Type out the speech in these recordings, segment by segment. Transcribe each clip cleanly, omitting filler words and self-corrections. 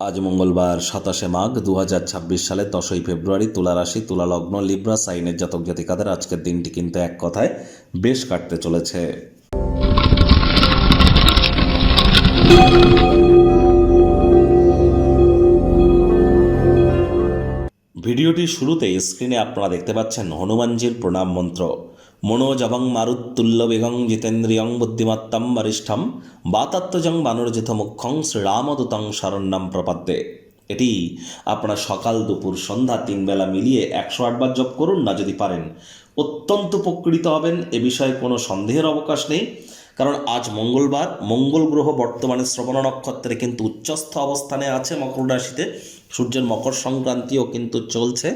আজ মঙ্গলবার ২৭ মাঘ ২০২৬ সালের ১০ই ফেব্রুয়ারি, তুলা রাশি, তুলা লগ্ন, লিব্রা সাইনের জাতক জাতিকাদের আজকের দিনটি কিন্তু এক কথায় বেশ কাটতে চলেছে। ভিডিওটির শুরুতেই স্ক্রিনে আপনারা দেখতে পাচ্ছেন হনুমানজির প্রণাম মন্ত্র। মনোজবং মারুত্তুল্য বেগং জিতেন্দ্রিয়ং বুদ্ধিমত্তম বরিষ্ঠম বাতাত্মজং বানরজিত মুখ্যং শ্রীরামদূতং শরণ্যম প্রপদ্যে। এটি আপনারা সকাল দুপুর সন্ধ্যা 3 বেলা মিলিয়ে 108 বার জপ করুন না যদি পারেন। অত্যন্ত উপকৃত হবেন, এ বিষয়ে কোনো সন্দেহের অবকাশ নেই। কারণ আজ মঙ্গলবার, মঙ্গল গ্রহ বর্তমানে শ্রবণ নক্ষত্রে কিন্তু উচ্চস্থ অবস্থানে আছে মকর রাশিতে। সূর্যের মকর সংক্রান্তিও কিন্তু চলছে।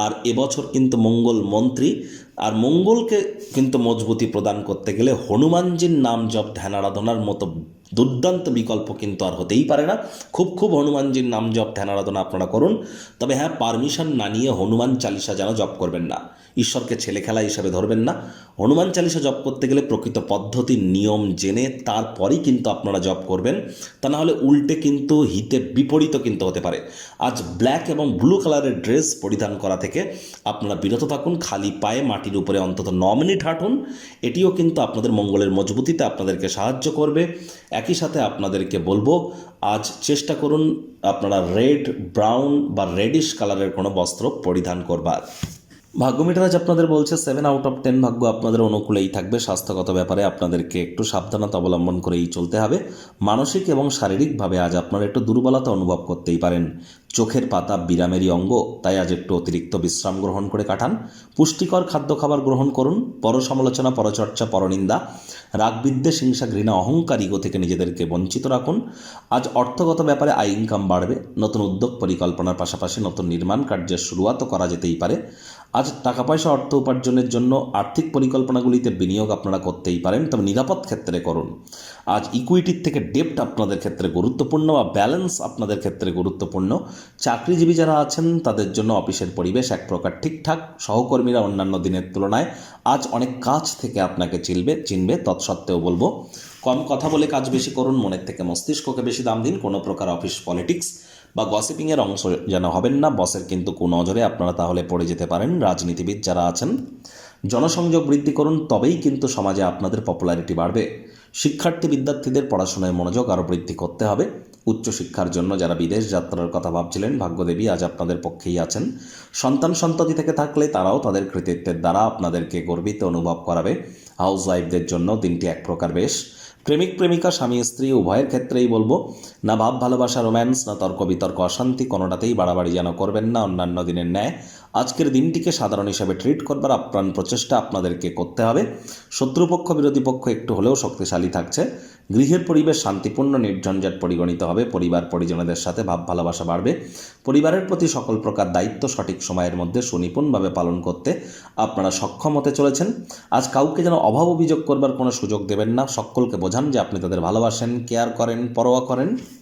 আর এবছর কিন্তু মঙ্গল মন্ত্রী, আর মঙ্গলকে কিন্তু মজবুতি প্রদান করতে গেলে হনুমানজির নাম জপ ধ্যান আরাধনার মতো দুর্দান্ত বিকল্প কিন্তু আর হতেই পারে না। খুব হনুমানজির নাম জপ ধ্যান আরাধনা আপনারা করুন। তবে হ্যাঁ, পারমিশন না নিয়ে হনুমান চালিসা যেন জপ করবেন না। ঈশ্বরকে ছেলে খেলা হিসাবে ধরবেন না। হনুমান চালিসা জপ করতে গেলে প্রকৃত পদ্ধতির নিয়ম জেনে তারপরেই কিন্তু আপনারা জপ করবেন। তা না হলে উল্টে কিন্তু হিতে বিপরীত কিন্তু হতে পারে। আজ ব্ল্যাক এবং ব্লু কালারের ড্রেস পরিধান করা থেকে আপনারা বিরত থাকুন। খালি পায়ে মাটির উপরে অন্তত 9 মিনিট হাঁটুন। এটিও কিন্তু আপনাদের মঙ্গলের মজবুতিতে আপনাদেরকে সাহায্য করবে। একই সাথে আপনাদেরকে বলবো, আজ চেষ্টা করুন আপনারা রেড, ব্রাউন বা রেডিশ কালারের কোনো বস্ত্র পরিধান করবার। ভাগ্য মিটার আজ আপনাদের বলছে 7 আউট অফ 10 ভাগ্য আপনাদের অনুকূলেই থাকবে। স্বাস্থ্যগত ব্যাপারে আপনাদেরকে একটু সাবধানতা অবলম্বন করেই চলতে হবে। মানসিক এবং শারীরিকভাবে আজ আপনারা একটু দুর্বলতা অনুভব করতেই পারেন। চোখের পাতা বিরামেরই অঙ্গ, তাই আজ একটু অতিরিক্ত বিশ্রাম গ্রহণ করে কাটান। পুষ্টিকর খাদ্য খাবার গ্রহণ করুন। পরসমালোচনা, পরচর্চা, পরনিন্দা, রাগ, বিদ্বেষ, হিংসা, ঘৃণা, অহংকার, ইগো থেকে নিজেদেরকে বঞ্চিত রাখুন। আজ অর্থগত ব্যাপারে আয় ইনকাম বাড়বে। নতুন উদ্যোগ পরিকল্পনার পাশাপাশি নতুন নির্মাণ কার্যের শুরুয়াতও করা যেতেই পারে। আজ টাকা পয়সা অর্থ উপার্জনের জন্য আর্থিক পরিকল্পনাগুলিতে বিনিয়োগ আপনারা করতেই পারেন, তবে নিরাপদ ক্ষেত্রে করুন। আজ ইকুইটির থেকে ডেপ্ট আপনাদের ক্ষেত্রে গুরুত্বপূর্ণ বা ব্যালেন্স আপনাদের ক্ষেত্রে গুরুত্বপূর্ণ। চাকরিজীবী যারা আছেন তাদের জন্য অফিসের পরিবেশ এক প্রকার ঠিকঠাক। সহকর্মীরা অন্যান্য দিনের তুলনায় আজ অনেক কাজ থেকে আপনাকে চিনবে। তৎসত্ত্বেও বলবো, কম কথা বলে কাজ বেশি করুন। মনের থেকে মস্তিষ্ককে বেশি দাম দিন। কোনো প্রকার অফিস পলিটিক্স বা গসিপিংয়ের অংশ যেন হবেন না। বসের কিন্তু কুনজরে আপনারা তাহলে পড়ে যেতে পারেন। রাজনীতিবিদ যারা আছেন জনসংযোগ বৃদ্ধি করুন, তবেই কিন্তু সমাজে আপনাদের পপুলারিটি বাড়বে। শিক্ষার্থী বিদ্যার্থীদের পড়াশোনায় মনোযোগ আরও বৃদ্ধি করতে হবে। উচ্চশিক্ষার জন্য যারা বিদেশ যাত্রার কথা ভাবছিলেন, ভাগ্যদেবী আজ আপনাদের পক্ষেই আছেন। সন্ততি থেকে থাকলে তারাও তাদের কৃতিত্বের দ্বারা আপনাদেরকে গর্বিত অনুভব করাবে। হাউস ওয়াইফদের জন্য দিনটি এক প্রকার বেশ। প্রেমিক প্রেমিকা, স্বামী স্ত্রী উভয়ের ক্ষেত্রেই বলবো, না ভাব ভালোবাসা, রোম্যান্স, না তর্ক বিতর্ক, অশান্তি, কোনোটাতেই বাড়াবাড়ি যেন করবেন না। অন্যান্য দিনের ন্যায় আজকের দিনটিকে সাধারণ হিসাবে ট্রিট করবার আপ্রাণ প্রচেষ্টা আপনাদেরকে করতে হবে। শত্রুপক্ষ বিরোধী পক্ষ একটু হলেও শক্তিশালী থাকছে। গৃহের পরিবেশ শান্তিপূর্ণ, নির্ঝঞ্ঝাট পরিগণিত হবে। পরিবার পরিজনদের সাথে ভাব ভালোবাসা বাড়বে। পরিবারের প্রতি সকল প্রকার দায়িত্ব সঠিক সময়ের মধ্যে সুনিপুণভাবে পালন করতে আপনারা সক্ষম হতে চলেছেন। আজ কাউকে যেন অভাব অভিযোগ করবার কোনো সুযোগ দেবেন না। সকলকে বোঝান যে আপনি তাদের ভালোবাসেন, কেয়ার করেন, পরোয়া করেন।